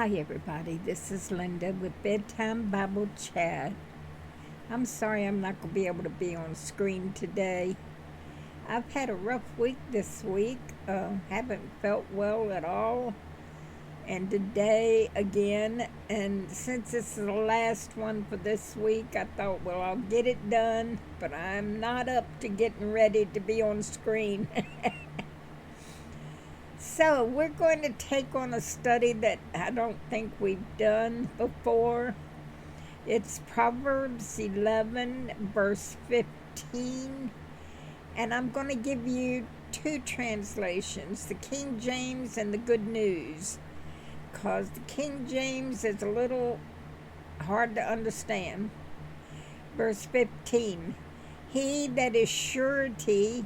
Hi, everybody. This is Linda with Bedtime Bible Chat. I'm sorry I'm not going to be able to be on screen today. I've had a rough week this week. Haven't felt well at all. And today again. And since this is the last one for this week, I thought, well, I'll get it done. But I'm not up to getting ready to be on screen. So, we're going to take on a study that I don't think we've done before. It's Proverbs 11, verse 15. And I'm going to give you two translations, the King James and the Good News, because the King James is a little hard to understand. Verse 15. He that is surety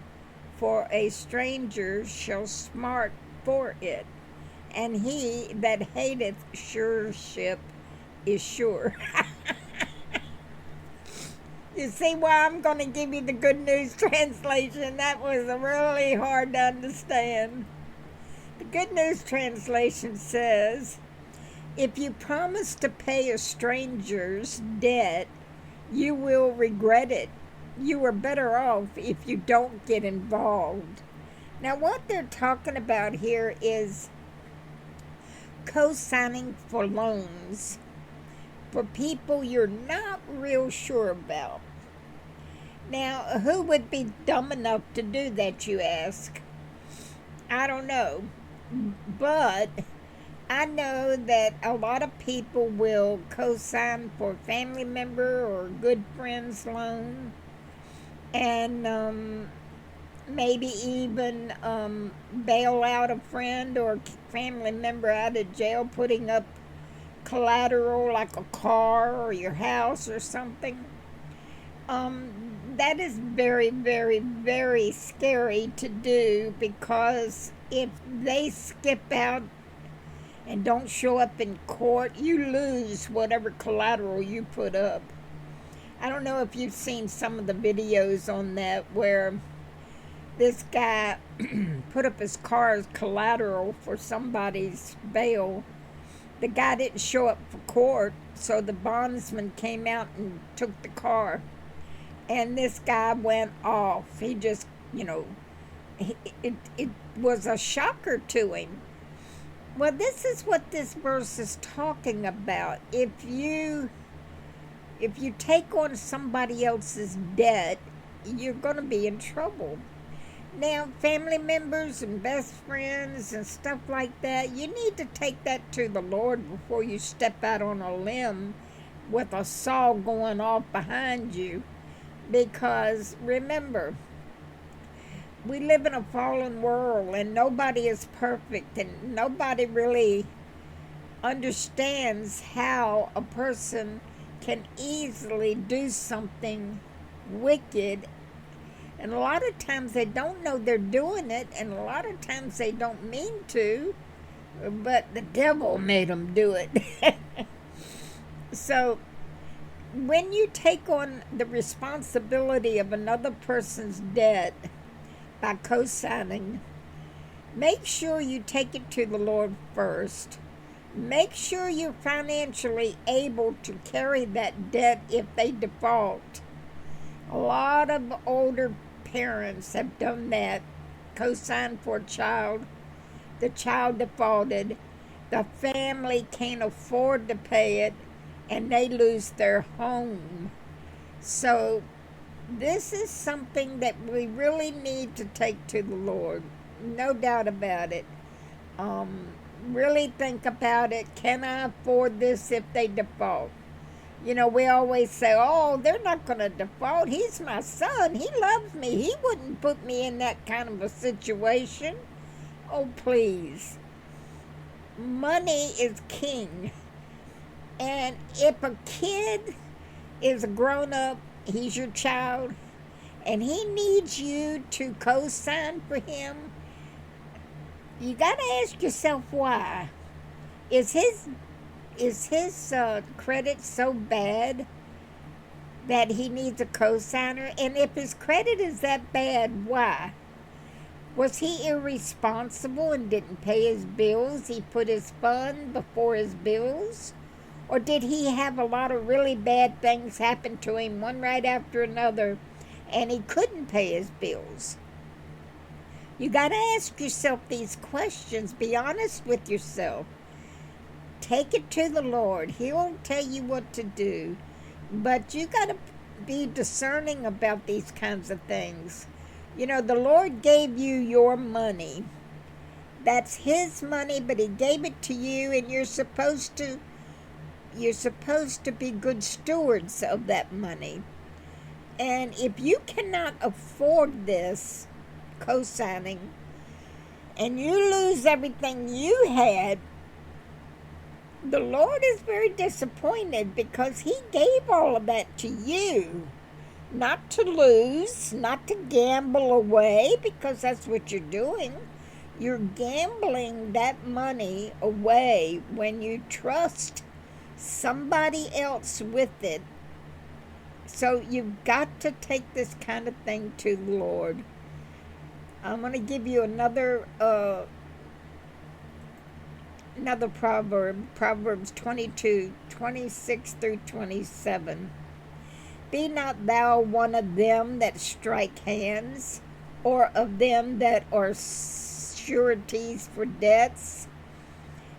for a stranger shall smart for it, and he that hateth sureship is sure. You see why I'm going to give you the Good News translation? That was really hard to understand. The Good News translation says, if you promise to pay a stranger's debt, you will regret it. You are better off if you don't get involved. Now, what they're talking about here is co-signing for loans for people you're not real sure about. Now, who would be dumb enough to do that, you ask? I don't know. But I know that a lot of people will co-sign for a family member or good friend's loan. And maybe even bail out a friend or family member out of jail, putting up collateral like a car or your house or something. That is very, very, very scary to do, because if they skip out and don't show up in court, you lose whatever collateral you put up. I don't know if you've seen some of the videos on that where this guy put up his car as collateral for somebody's bail. The guy didn't show up for court, so the bondsman came out and took the car. And this guy went off. He just, it was a shocker to him. Well, this is what this verse is talking about. If you take on somebody else's debt, you're going to be in trouble. Now, family members and best friends and stuff like that, you need to take that to the Lord before you step out on a limb with a saw going off behind you. Because remember, we live in a fallen world and nobody is perfect, and nobody really understands how a person can easily do something wicked. And a lot of times they don't know they're doing it, and a lot of times they don't mean to, but the devil made them do it. So when you take on the responsibility of another person's debt by co-signing, make sure you take it to the Lord first. Make sure you're financially able to carry that debt if they default. A lot of older parents have done that, co-signed for a child. The child defaulted. The family can't afford to pay it, and they lose their home. So this is something that we really need to take to the Lord. No doubt about it. Really think about it. Can I afford this if they default? We always say, oh, they're not going to default. He's my son. He loves me. He wouldn't put me in that kind of a situation. Oh, please. Money is king. And if a kid is a grown-up, he's your child, and he needs you to co-sign for him, you got to ask yourself why. Is his credit so bad that he needs a co-signer? And if his credit is that bad, why? Was he irresponsible and didn't pay his bills? He put his fun before his bills? Or did he have a lot of really bad things happen to him, one right after another, and he couldn't pay his bills? You got to ask yourself these questions. Be honest with yourself. Take it to the Lord. He'll tell you what to do. But you got to be discerning about these kinds of things. You know, the Lord gave you your money. That's his money, but he gave it to you, and you're supposed to be good stewards of that money. And if you cannot afford this, co-signing, and you lose everything you had, the Lord is very disappointed, because he gave all of that to you. Not to lose, not to gamble away, because that's what you're doing. You're gambling that money away when you trust somebody else with it. So you've got to take this kind of thing to the Lord. I'm going to give you another proverb, Proverbs 22:26-27. Be not thou one of them that strike hands, or of them that are sureties for debts.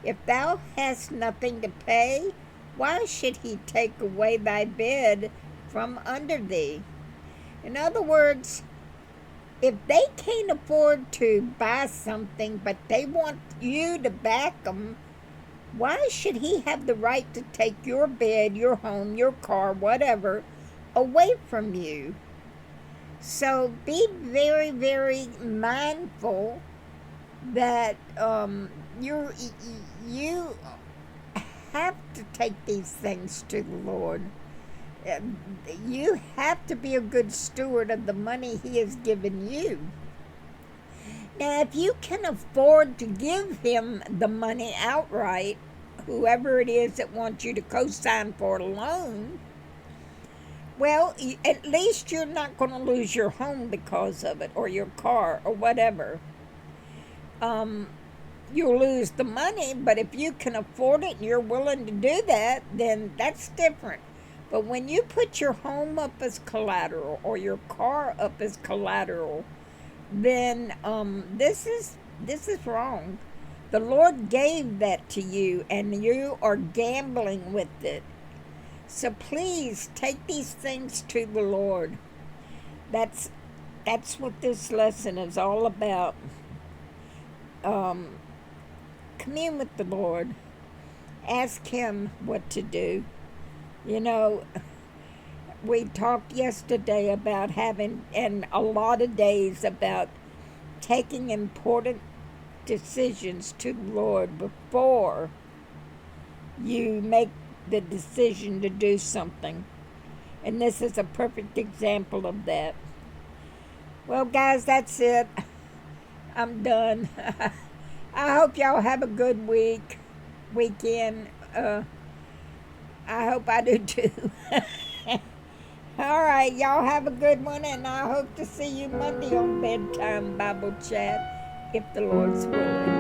If thou hast nothing to pay, why should he take away thy bed from under thee? In other words, if they can't afford to buy something, but they want you to back them, why should he have the right to take your bed, your home, your car, whatever, away from you? So be very, very mindful that you have to take these things to the Lord. You have to be a good steward of the money he has given you. Now, if you can afford to give him the money outright, whoever it is that wants you to co-sign for a loan, well, at least you're not going to lose your home because of it, or your car, or whatever. You'll lose the money, but if you can afford it and you're willing to do that, then that's different. But when you put your home up as collateral, or your car up as collateral, then this is wrong. The Lord gave that to you, and you are gambling with it. So please take these things to the Lord. That's what this lesson is all about. Commune with the Lord. Ask him what to do. You know, we talked yesterday about having, and a lot of days, about taking important decisions to the Lord before you make the decision to do something. And this is a perfect example of that. Well, guys, that's it. I'm done. I hope y'all have a good weekend. I hope I do too. All right, y'all have a good one, and I hope to see you Monday on Bedtime Bible Chat, if the Lord's willing.